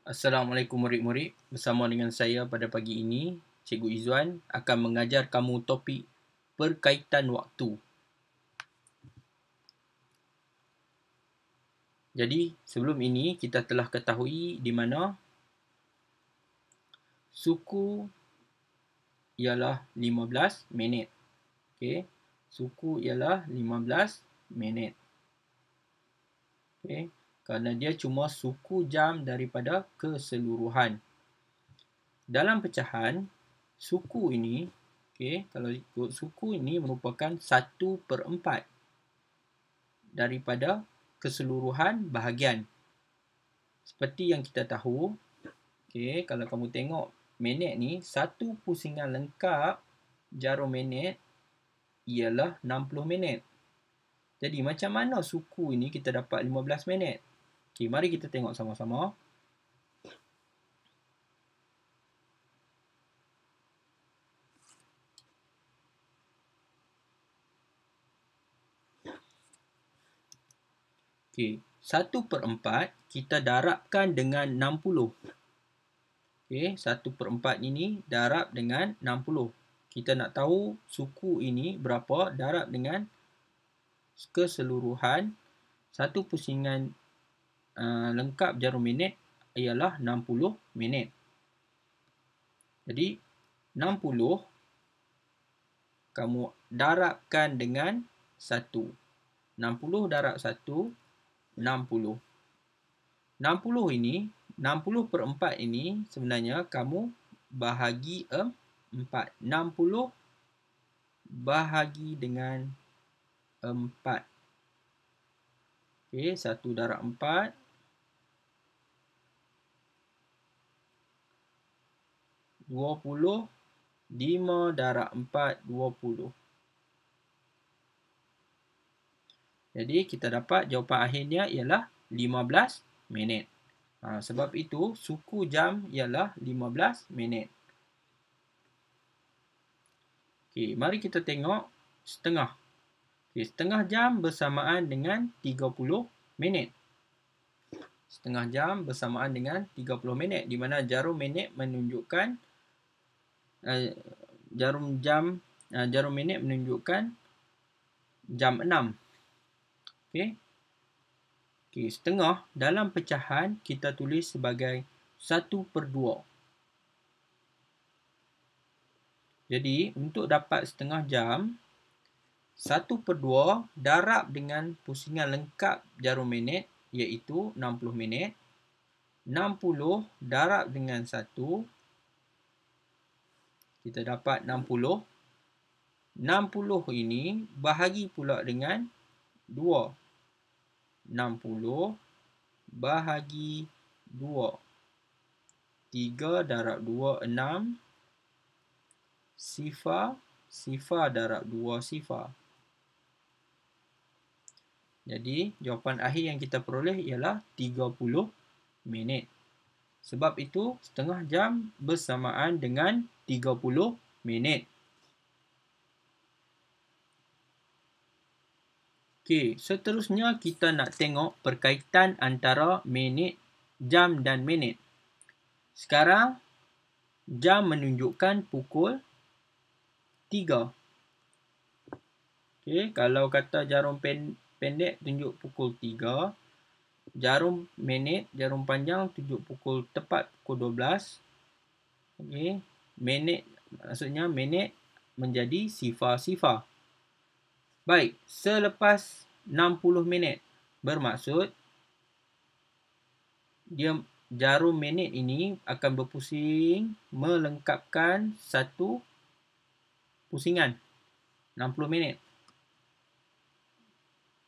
Assalamualaikum murid-murid. Bersama dengan saya pada pagi ini, Cikgu Izzuan akan mengajar kamu topik perkaitan waktu. Jadi, sebelum ini kita telah ketahui di mana suku ialah 15 minit. Okey, suku ialah 15 minit. Okey, kerana dia cuma suku jam daripada keseluruhan. Dalam pecahan, suku ini, kalau ikut suku ini merupakan 1/4 daripada keseluruhan bahagian. Seperti yang kita tahu, kalau kamu tengok minit ni, satu pusingan lengkap jarum minit ialah 60 minit. Jadi macam mana suku ini kita dapat 15 minit? Mari kita tengok sama-sama. Okey, 1/4 kita darabkan dengan 60. Okey, 1/4 ini darab dengan 60. Kita nak tahu suku ini berapa, darab dengan keseluruhan satu pusingan lengkap jarum minit ialah 60 minit. Jadi 60 kamu darabkan dengan 1. 60 darab 1, 60. 60 ini, 60/4 ini sebenarnya kamu bahagi 4. 60 bahagi dengan 4. Okey, 1 darab 4. 20. 5 darab 4, 20. Jadi, kita dapat jawapan akhirnya ialah 15 minit. Sebab itu, suku jam ialah 15 minit. Okey, mari kita tengok setengah. Setengah jam bersamaan dengan 30 minit. Setengah jam bersamaan dengan 30 minit, di mana jarum minit menunjukkan jarum minit menunjukkan jam 6. Okey, setengah dalam pecahan kita tulis sebagai 1/2. Jadi, untuk dapat setengah jam, 1/2 darab dengan pusingan lengkap jarum minit, iaitu 60 minit. 60 darab dengan 1, kita dapat 60. 60 ini bahagi pula dengan 2. 60 bahagi 2. 3 darab 2, 6. Sifar. Sifar darab 2, sifar. Jadi, jawapan akhir yang kita peroleh ialah 30 minit. Sebab itu, setengah jam bersamaan dengan 30 minit. Okey, seterusnya kita nak tengok perkaitan antara minit, jam dan minit. Sekarang, jam menunjukkan pukul 3. Okey, kalau kata jarum pendek tunjuk pukul 3. Jarum minit, jarum panjang tunjuk tepat pukul 12. Okey, minit, maksudnya minit menjadi sifar-sifar. Baik, selepas 60 minit, bermaksud jarum minit ini akan berpusing melengkapkan satu pusingan 60 minit.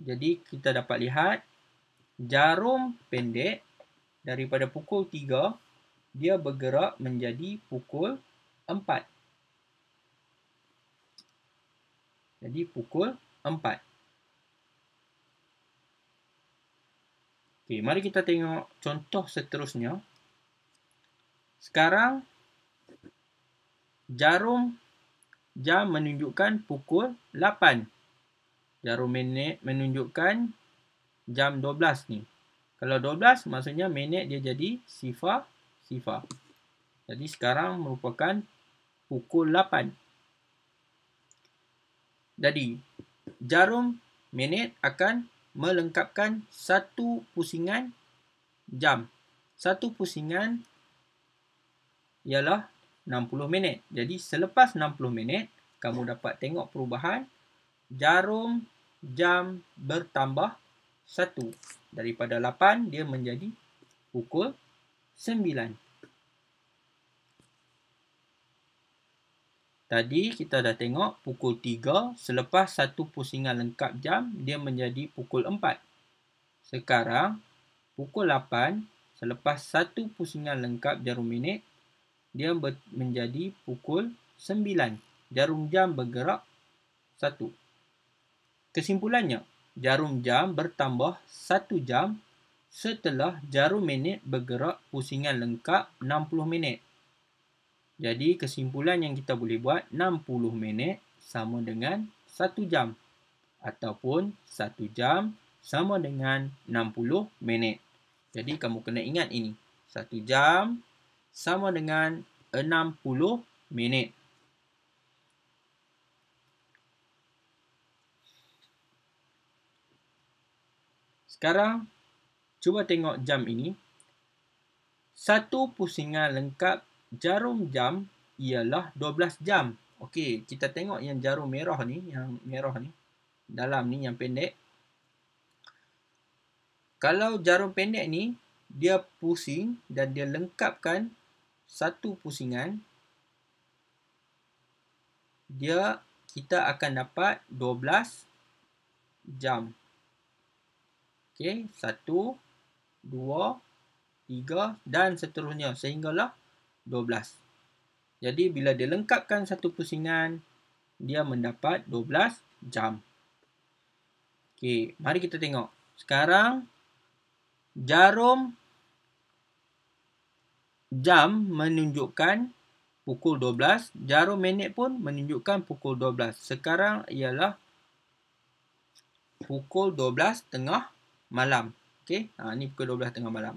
Jadi, kita dapat lihat jarum pendek daripada pukul 3, dia bergerak menjadi pukul 4. Jadi, pukul 4. Okey, mari kita tengok contoh seterusnya. Sekarang, jarum jam menunjukkan pukul 8. Jarum minit menunjukkan jam 12 ni. Kalau 12 maksudnya minit dia jadi sifar. Jadi sekarang merupakan pukul 8. Jadi jarum minit akan melengkapkan satu pusingan jam. Satu pusingan ialah 60 minit. Jadi selepas 60 minit, kamu dapat tengok perubahan jarum jam bertambah 1. Daripada 8 dia menjadi pukul 9. Tadi kita dah tengok pukul 3 selepas satu pusingan lengkap jam dia menjadi pukul 4. Sekarang pukul 8 selepas satu pusingan lengkap jarum minit dia menjadi pukul 9. Jarum jam bergerak 1. Kesimpulannya, jarum jam bertambah 1 jam setelah jarum minit bergerak pusingan lengkap 60 minit. Jadi kesimpulan yang kita boleh buat 60 minit sama dengan 1 jam. Ataupun 1 jam sama dengan 60 minit. Jadi kamu kena ingat ini. 1 jam sama dengan 60 minit. Sekarang cuba tengok jam ini. Satu pusingan lengkap jarum jam ialah 12 jam. Okey, kita tengok yang jarum merah ni, dalam ni yang pendek. Kalau jarum pendek ni dia pusing dan dia lengkapkan satu pusingan, kita akan dapat 12 jam. Okey, 1, 2, 3 dan seterusnya sehinggalah 12. Jadi bila dia lengkapkan satu pusingan, dia mendapat 12 jam. Okey, mari kita tengok. Sekarang jarum jam menunjukkan pukul 12, jarum minit pun menunjukkan pukul 12. Sekarang ialah pukul 12 tengah malam. Okey, ni pukul 12 tengah malam.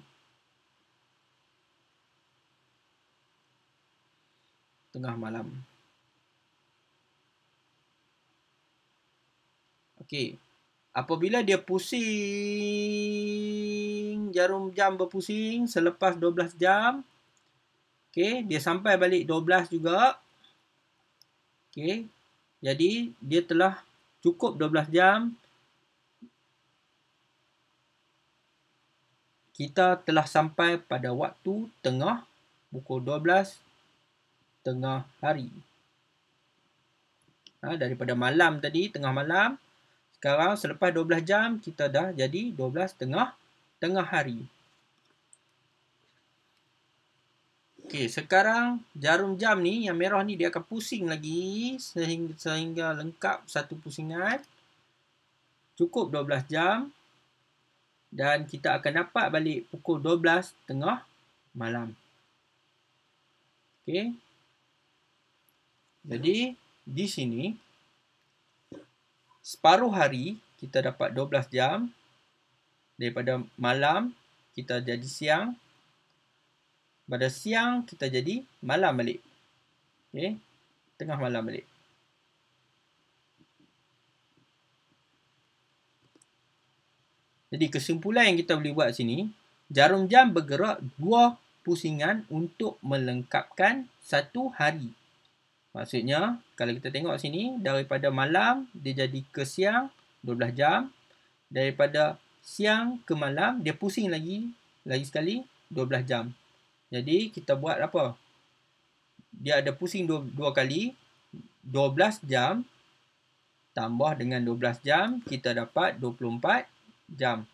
Tengah malam. Okey. Apabila dia pusing, jarum jam berpusing selepas 12 jam. Okey, dia sampai balik 12 juga. Okey. Jadi dia telah cukup 12 jam. Kita telah sampai pada waktu tengah pukul 12 tengah hari. Daripada malam tadi, tengah malam. Sekarang selepas 12 jam, kita dah jadi 12 tengah hari. Okey, sekarang jarum jam ni, yang merah ni dia akan pusing lagi sehingga lengkap satu pusingan. Cukup 12 jam. Dan kita akan dapat balik pukul 12 tengah malam. Okey. Jadi, di sini, separuh hari kita dapat 12 jam. Daripada malam, kita jadi siang. Pada siang, kita jadi malam balik. Okey. Tengah malam balik. Jadi kesimpulan yang kita boleh buat sini, jarum jam bergerak 2 pusingan untuk melengkapkan satu hari. Maksudnya, kalau kita tengok sini, daripada malam dia jadi ke siang 12 jam. Daripada siang ke malam dia pusing lagi sekali 12 jam. Jadi kita buat apa? Dia ada pusing 2 kali, 12 jam tambah dengan 12 jam, kita dapat 24 jam.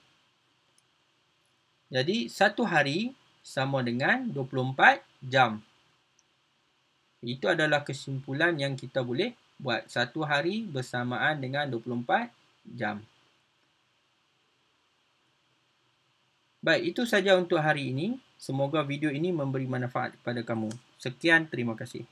Jadi, satu hari sama dengan 24 jam. Itu adalah kesimpulan yang kita boleh buat. Satu hari bersamaan dengan 24 jam. Baik, itu saja untuk hari ini. Semoga video ini memberi manfaat kepada kamu. Sekian, terima kasih.